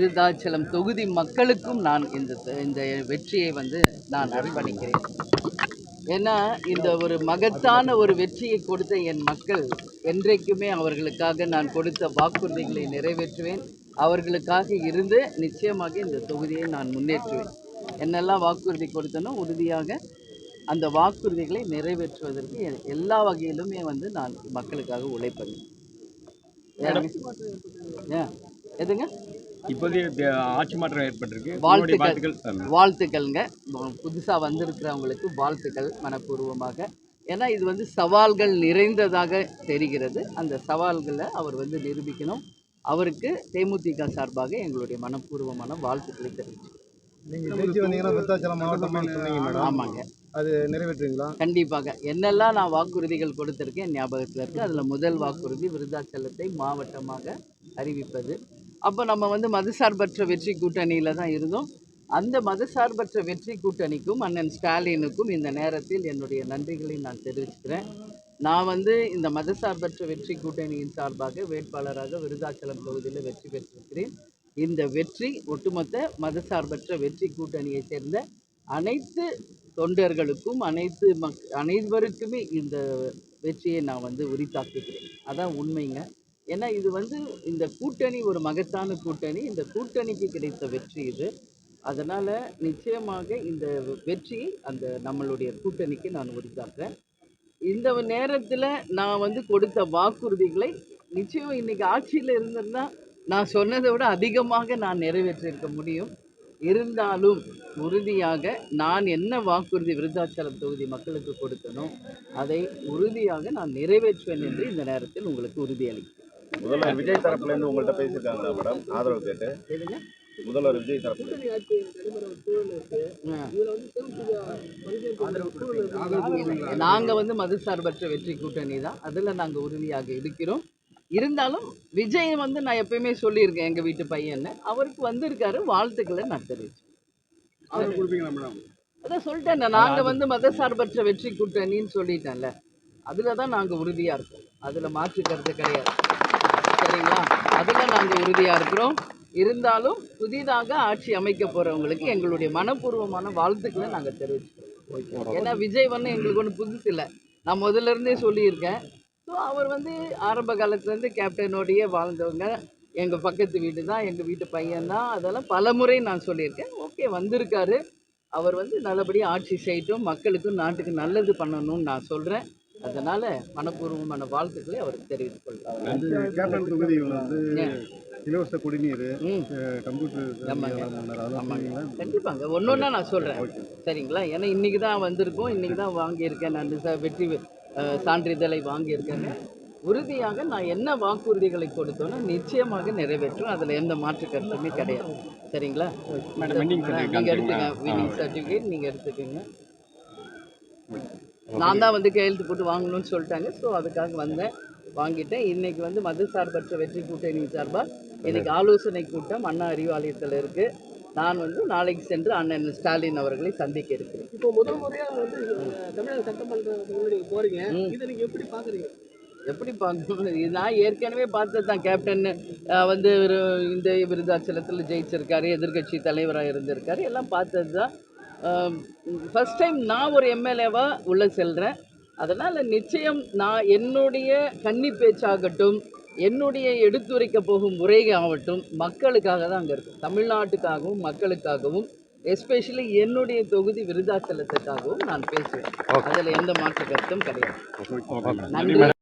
விருதாச்சலம் தொகுதி மக்களுக்கும் நான் இந்த வெற்றியை நான் அர்ப்பணிக்கிறேன். ஏன்னா இந்த ஒரு மகத்தான ஒரு வெற்றியை கொடுத்த என் மக்கள் என்றைக்குமே அவர்களுக்காக நான் கொடுத்த வாக்குறுதிகளை நிறைவேற்றுவேன். அவர்களுக்காக இருந்து நிச்சயமாக இந்த தொகுதியை நான் முன்னேற்றுவேன். என்னெல்லாம் வாக்குறுதி கொடுத்தனோ உறுதியாக அந்த வாக்குறுதிகளை நிறைவேற்றுவதற்கு எல்லா வகையிலுமே நான் மக்களுக்காக உழைப்பேன். எதுங்க இப்போதைய ஆட்சி மாற்றம் ஏற்பட்டிருக்கு. வாழ்த்துக்கள்ங்க. புதுசாக வந்திருக்கிறவங்களுக்கு வாழ்த்துக்கள் மனப்பூர்வமாக. ஏன்னா இது சவால்கள் நிறைந்ததாக தெரிகிறது. அந்த சவால்களை அவர் நிரூபிக்கணும். அவருக்கு தேமுதிக சார்பாக எங்களுடைய மனப்பூர்வமான வாழ்த்துக்களை தெரிவிச்சுக்கிறோம். நீங்கள் ஜெயிச்சு வந்தீங்கன்னா விருத்தாச்சலம் மாவட்டம்னு சொன்னீங்க மேடம். ஆமாங்க, அது நிறைவேற்றுவீங்களா? கண்டிப்பாக. என்னெல்லாம் நான் வாக்குறுதிகள் கொடுத்துருக்கேன் ஞாபகத்தில் இருக்குது. அதில் முதல் வாக்குறுதி விருத்தாச்சலத்தை மாவட்டமாக அறிவிப்பது. அப்போ நம்ம மதசார்பற்ற வெற்றி கூட்டணியில் தான் இருந்தோம். அந்த மதசார்பற்ற வெற்றி கூட்டணிக்கும் அண்ணன் ஸ்டாலினுக்கும் இந்த நேரத்தில் என்னுடைய நன்றிகளை நான் தெரிவிச்சுக்கிறேன். நான் இந்த மதசார்பற்ற வெற்றி கூட்டணியின் சார்பாக வேட்பாளராக விருதாச்சலம் தொகுதியில் வெற்றி பெற்றிருக்கிறேன். இந்த வெற்றி ஒட்டுமொத்த மதசார்பற்ற வெற்றி கூட்டணியை சேர்ந்த அனைத்து தொண்டர்களுக்கும் அனைவருக்குமே இந்த வெற்றியை நான் உரித்தாக்குகிறேன். அதான் உண்மைங்க. ஏன்னா இது இந்த கூட்டணி ஒரு மகத்தான கூட்டணி. இந்த கூட்டணிக்கு கிடைத்த வெற்றி இது. அதனால் நிச்சயமாக இந்த வெற்றி அந்த நம்மளுடைய கூட்டணிக்கு நான் உரித்தாக்குறேன். இந்த நேரத்தில் நான் கொடுத்த வாக்குறுதிகளை நிச்சயம் இன்றைக்கி ஆட்சியில் இருந்திருந்தால் நான் சொன்னதை விட அதிகமாக நான் நிறைவேற்றியிருக்க முடியும். இருந்தாலும் உறுதியாக நான் என்ன வாக்குறுதி விருத்தாச்சலம் தொகுதி மக்களுக்கு கொடுத்தனோ அதை உறுதியாக நான் நிறைவேற்றுவேன் என்று இந்த நேரத்தில் உங்களுக்கு உறுதியளிக்கிறேன். முதல்வர் விஜய் தரப்புலேருந்து உங்கள்கிட்ட பேசியிருக்காங்க மேடம், ஆதரவு கேட்டு. முதல்வர் விஜய் தரப்பு நாங்கள் மதசார்பற்ற வெற்றி கூட்டணி தான். அதில் நாங்கள் உறுதியாக இருக்கிறோம். இருந்தாலும் விஜய் நான் எப்பயுமே சொல்லியிருக்கேன், எங்கள் வீட்டு பையன்னு. அவருக்கு வந்திருக்காரு, வாழ்த்துக்களை நான் தெரிவிச்சேன். அதான் சொல்லிட்டேன், நாங்கள் மதசார்பற்ற வெற்றி கூட்டணின்னு சொல்லிட்டேன்ல. அதில் தான் நாங்கள் உறுதியாக இருக்கோம். அதில் மாற்று கருத்து கிடையாது. சரிங்களா? அதில் நாங்கள் உறுதியாக இருக்கிறோம். இருந்தாலும் புதிதாக ஆட்சி அமைக்க போகிறவங்களுக்கு எங்களுடைய மனப்பூர்வமான வாழ்த்துக்களை நாங்கள் தெரிவிச்சுக்கிறோம். ஏன்னா விஜய் எங்களுக்கு ஒன்றும் புதுசு இல்லை. நான் முதல்ல இருந்தே சொல்லியிருக்கேன். ஸோ அவர் ஆரம்ப காலத்துலேருந்து கேப்டனோடையே வாழ்ந்தவங்க. எங்கள் பக்கத்து வீடு தான், எங்கள் வீட்டு பையன்தான். அதெல்லாம் பல முறை நான் சொல்லியிருக்கேன். ஓகே, வந்திருக்காரு. அவர் நல்லபடியாக ஆட்சி செய்யட்டும், மக்களுக்கும் நாட்டுக்கு நல்லது பண்ணணும்னு நான் சொல்கிறேன். அதனால் மனப்பூர்வமான வாழ்த்துக்களை அவருக்கு தெரிவித்துக் கொள்கிறேன். கேப்டன் தொகுதியில் இலவச குடிநீர், கம்ப்யூட்டர். கண்டிப்பாங்க, ஒன்று ஒன்றா நான் சொல்கிறேன். சரிங்களா? ஏன்னா இன்றைக்கி தான் வந்திருக்கோம், இன்றைக்கி தான் வாங்கியிருக்கேன். நான் வெற்றி சான்றிதழை வாங்கியிருக்கேங்க. உறுதியாக நான் என்ன வாக்குறுதிகளை கொடுத்தோன்னா நிச்சயமாக நிறைவேற்றும். அதில் எந்த மாற்று கருத்துமே கிடையாது. சரிங்களா? நீங்கள் எடுத்துங்க, வினிங் சர்டிஃபிகேட் நீங்கள் எடுத்துக்கோங்க. நான் தான் கையெழுத்து போட்டு வாங்கணும்னு சொல்லிட்டாங்க. ஸோ அதுக்காக வந்தேன், வாங்கிட்டேன். இன்றைக்கி மதசார்பற்ற வெற்றி கூட்டணி சார்பாக இன்றைக்கி ஆலோசனை கூட்டம் அண்ணா அறிவாலயத்தில் இருக்குது. நான் நாளைக்கு சென்று அண்ணன் ஸ்டாலின் அவர்களை சந்திக்க இருக்கிறேன். இப்போ முதல் முறையாக தமிழக சட்டமன்றத்துக்கு போகிறீங்க, இதை நீங்கள் எப்படி பார்க்குறீங்க? எப்படி பார்க்கணும்? நான் ஏற்கனவே பார்த்தது தான். கேப்டன் இந்த விருதாச்சலத்தில் ஜெயிச்சிருக்காரு, எதிர்கட்சி தலைவராக இருந்திருக்காரு, எல்லாம் பார்த்தது தான். ஃபஸ்ட் டைம் நான் ஒரு எம்எல்ஏவாக உள்ளே செல்கிறேன். அதனால் நிச்சயம் நான் என்னுடைய கன்னி பேச்சாகட்டும், என்னுடைய எடுத்துரைக்க போகும் முறை ஆகட்டும், மக்களுக்காக தான் அங்கே இருக்கும். தமிழ்நாட்டுக்காகவும் மக்களுக்காகவும், எஸ்பெஷலி என்னுடைய தொகுதி விருதாச்சலத்துக்காகவும் நான் பேசுவேன். அதில் எந்த மாற்று கருத்தும் கிடையாது. நன்றி.